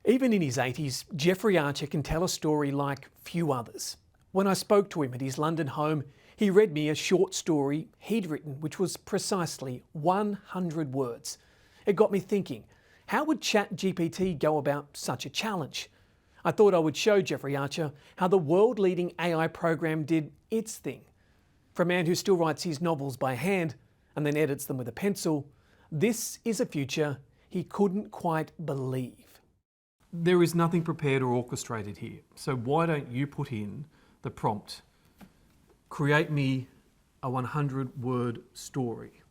Even in his 80s, Jeffrey Archer can tell a story like few others. When I spoke to him at his London home, he read me a short story he'd written, which was precisely 100 words. It got me thinking, how would ChatGPT go about such a challenge? I thought I would show Jeffrey Archer how the world-leading AI program did its thing. For a man who still writes his novels by hand and then edits them with a pencil, this is a future he couldn't quite believe. There is nothing prepared or orchestrated here, so why don't you put in the prompt, create me a 100-word story.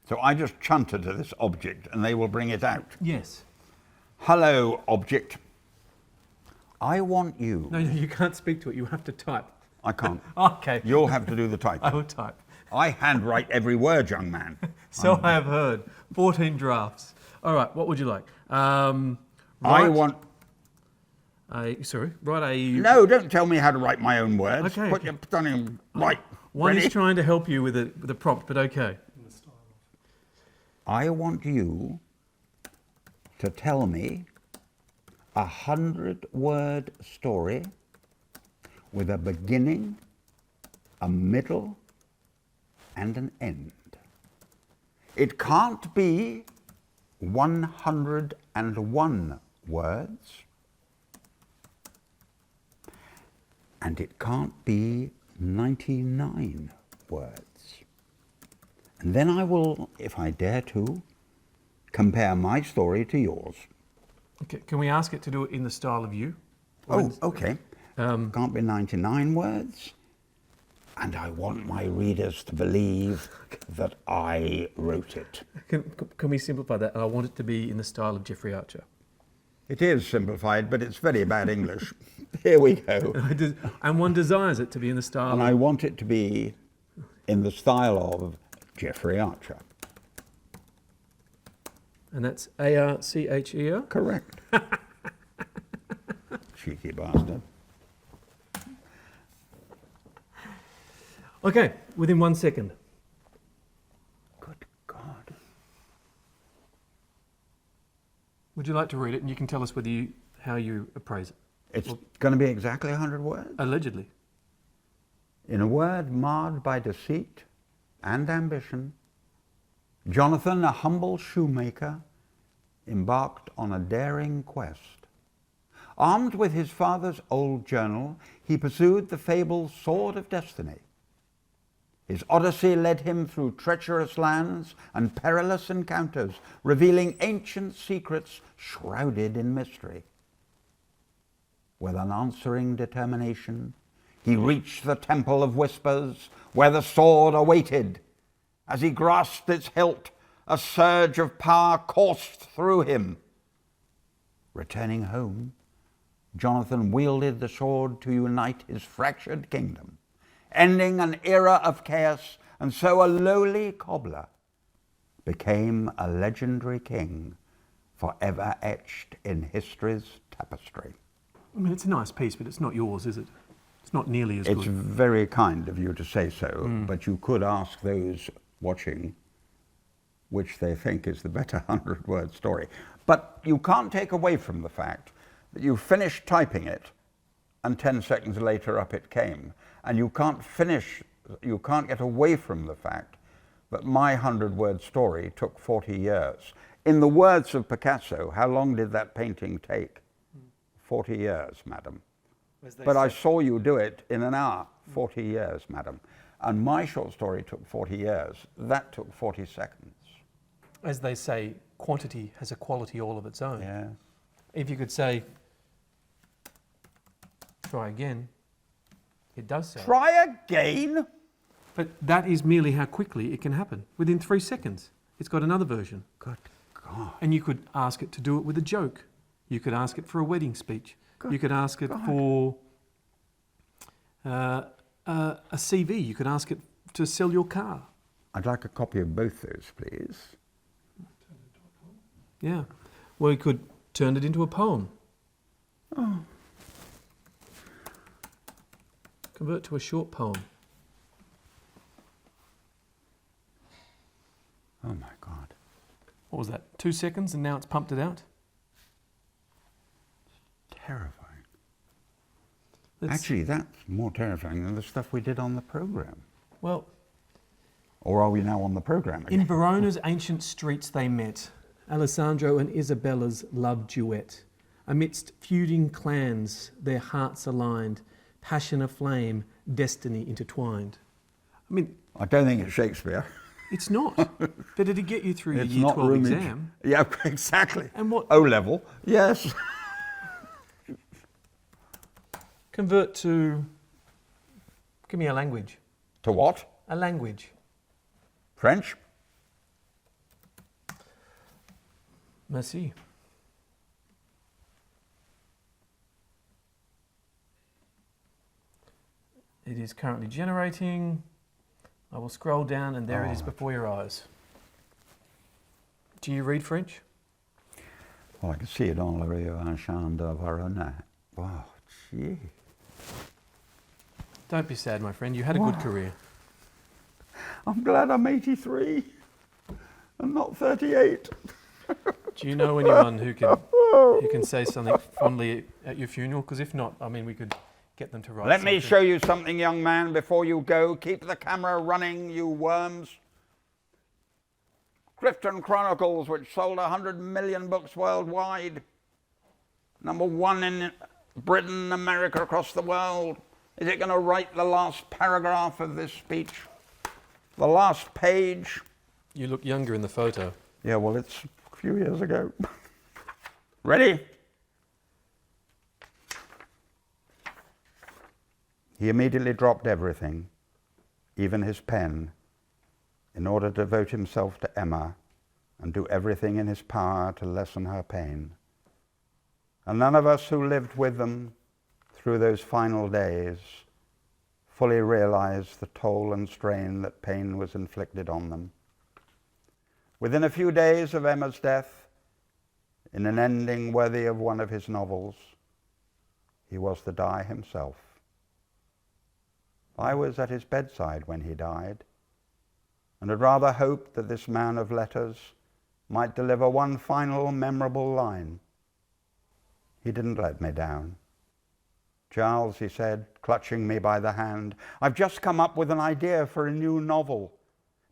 So I just chunt it to this object and they will bring it out. Yes. Hello, object. I want you. No, you can't speak to it, you have to type. I can't. Okay. You'll have to do the typing. I will type. I handwrite every word, young man. So I have heard. 14 drafts. All right, what would you like? I want... write a... No, don't tell me how to write my own words. Okay. Put your stunning right. One Ready? is trying to help you with a prompt, but okay. I want you to tell me a 100-word story with a beginning, a middle, and an end. It can't be 101 words, and it can't be 99 words. And then I will, if I dare to, compare my story to yours. Okay. Can we ask it to do it in the style of you? Oh, okay. Can't be 99 words. And I want my readers to believe that I wrote it. Can we simplify that? I want it to be in the style of Jeffrey Archer. It is simplified, but it's very bad English. Here we go. And one desires it to be in the style And I want it to be in the style of Jeffrey Archer. And that's A-R-C-H-E-R? Correct. Cheeky bastard. Okay, within 1 second. Good God. Would you like to read it? And you can tell us how you appraise it. It's going to be exactly 100 words. Allegedly. In a word marred by deceit and ambition, Jonathan, a humble shoemaker, embarked on a daring quest. Armed with his father's old journal, he pursued the fabled sword of destiny. His odyssey led him through treacherous lands and perilous encounters, revealing ancient secrets shrouded in mystery. With unanswering determination, he reached the Temple of Whispers, where the sword awaited. As he grasped its hilt, a surge of power coursed through him. Returning home, Jonathan wielded the sword to unite his fractured kingdom, ending an era of chaos, and so a lowly cobbler became a legendary king, forever etched in history's tapestry. I mean, it's a nice piece, but it's not yours, is it? It's not nearly as good. It's very kind of you to say so, but you could ask those watching which they think is the better 100-word story. But you can't take away from the fact that you finished typing it and 10 seconds later up it came. And you can't get away from the fact that my 100-word story took 40 years. In the words of Picasso, how long did that painting take? 40 years, madam. But I saw you do it in an hour, 40 years, madam. And my short story took 40 years. That took 40 seconds. As they say, quantity has a quality all of its own. Yes. If you could say, try again, it does so. Try again? But that is merely how quickly it can happen. Within 3 seconds, it's got another version. Good God. And you could ask it to do it with a joke. You could ask it for a wedding speech. You could ask it for a CV. You could ask it to sell your car. I'd like a copy of both those, please. Yeah. Well, you could turn it into a poem. Oh. Convert to a short poem. Oh my God. What was that? 2 seconds and now it's pumped it out? terrifying. It's- Actually, that's more terrifying than the stuff we did on the program. Well, Or are we now on the program again? in Verona's ancient streets they met, Alessandro and Isabella's love duet. Amidst feuding clans, their hearts aligned, passion aflame, destiny intertwined. I mean, I don't think it's Shakespeare. it's not. But did it get you through your It's Year not 12 Rumage. exam? Yeah, exactly. And what? O level, yes. Convert to. Give me a language. To what? A language. French? Merci. It is currently generating. I will scroll down and there it is before your eyes. Do you read French? Well, I can see it on Le Rio Enchant de Verona. Wow, gee. Don't be sad, my friend. You had a good career. I'm glad I'm 83 and not 38. Do you know anyone who can say something fondly at your funeral? Because if not, I mean, we could get them to write Let me something. show you something, young man, before you go. Keep the camera running, you worms. Clifton Chronicles, which sold 100 million books worldwide. #1 in Britain, America, across the world. Is it going to write the last paragraph of this speech? The last page? You look younger in the photo. Yeah, well, it's a few years ago. Ready? He immediately dropped everything, even his pen, in order to devote himself to Emma and do everything in his power to lessen her pain. And none of us who lived with them through those final days fully realized the toll and strain that pain was inflicted on them. Within a few days of Emma's death, in an ending worthy of one of his novels, he was to die himself. I was at his bedside when he died, and had rather hoped that this man of letters might deliver one final memorable line. He didn't let me down. "Charles," he said, clutching me by the hand, "I've just come up with an idea for a new novel."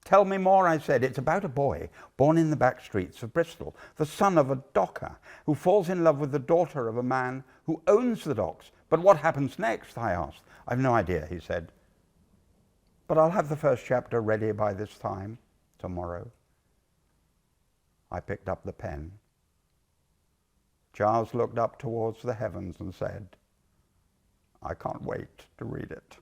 "Tell me more," I said. "It's about a boy born in the back streets of Bristol, the son of a docker, who falls in love with the daughter of a man who owns the docks." "But what happens next?" I asked. "I've no idea," he said. "But I'll have the first chapter ready by this time tomorrow." I picked up the pen. Charles looked up towards the heavens and said, "I can't wait to read it."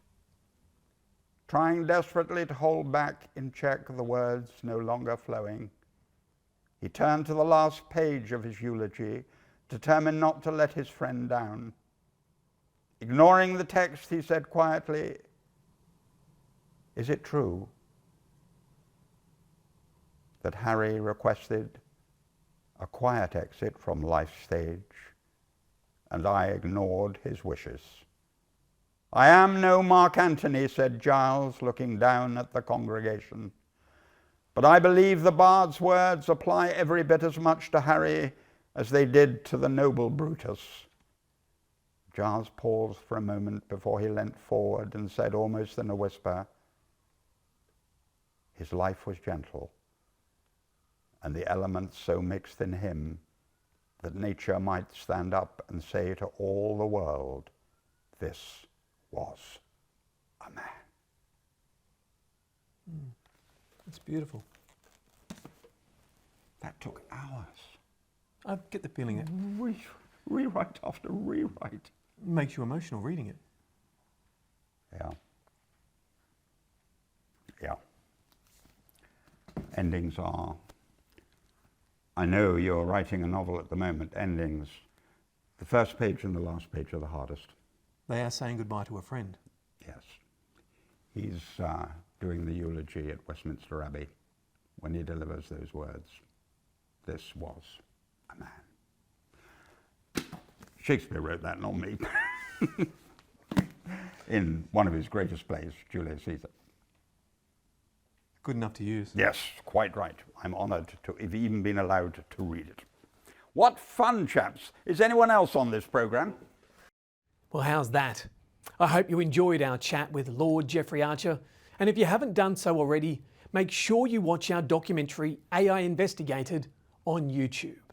Trying desperately to hold back in check the words no longer flowing, he turned to the last page of his eulogy, determined not to let his friend down. Ignoring the text, he said quietly, "Is it true that Harry requested a quiet exit from life's stage, and I ignored his wishes?" "I am no Mark Antony," said Giles, looking down at the congregation, "but I believe the bard's words apply every bit as much to Harry as they did to the noble Brutus." Giles paused for a moment before he leant forward and said almost in a whisper, "His life was gentle, and the elements so mixed in him that nature might stand up and say to all the world, 'This was a man.'" It's beautiful. That took hours. I get the feeling it Rewrite after rewrite. makes you emotional reading it. Yeah. Yeah. Endings are... I know you're writing a novel at the moment. Endings, the first page and the last page are the hardest. They are saying goodbye to a friend. Yes. He's doing the eulogy at Westminster Abbey when he delivers those words. "This was a man." Shakespeare wrote that, not me. In one of his greatest plays, Julius Caesar. Good enough to use. Yes, quite right. I'm honoured to have even been allowed to read it. What fun, chaps. Is anyone else on this programme? Well, how's that? I hope you enjoyed our chat with Lord Jeffrey Archer, and if you haven't done so already, make sure you watch our documentary AI Investigated on YouTube.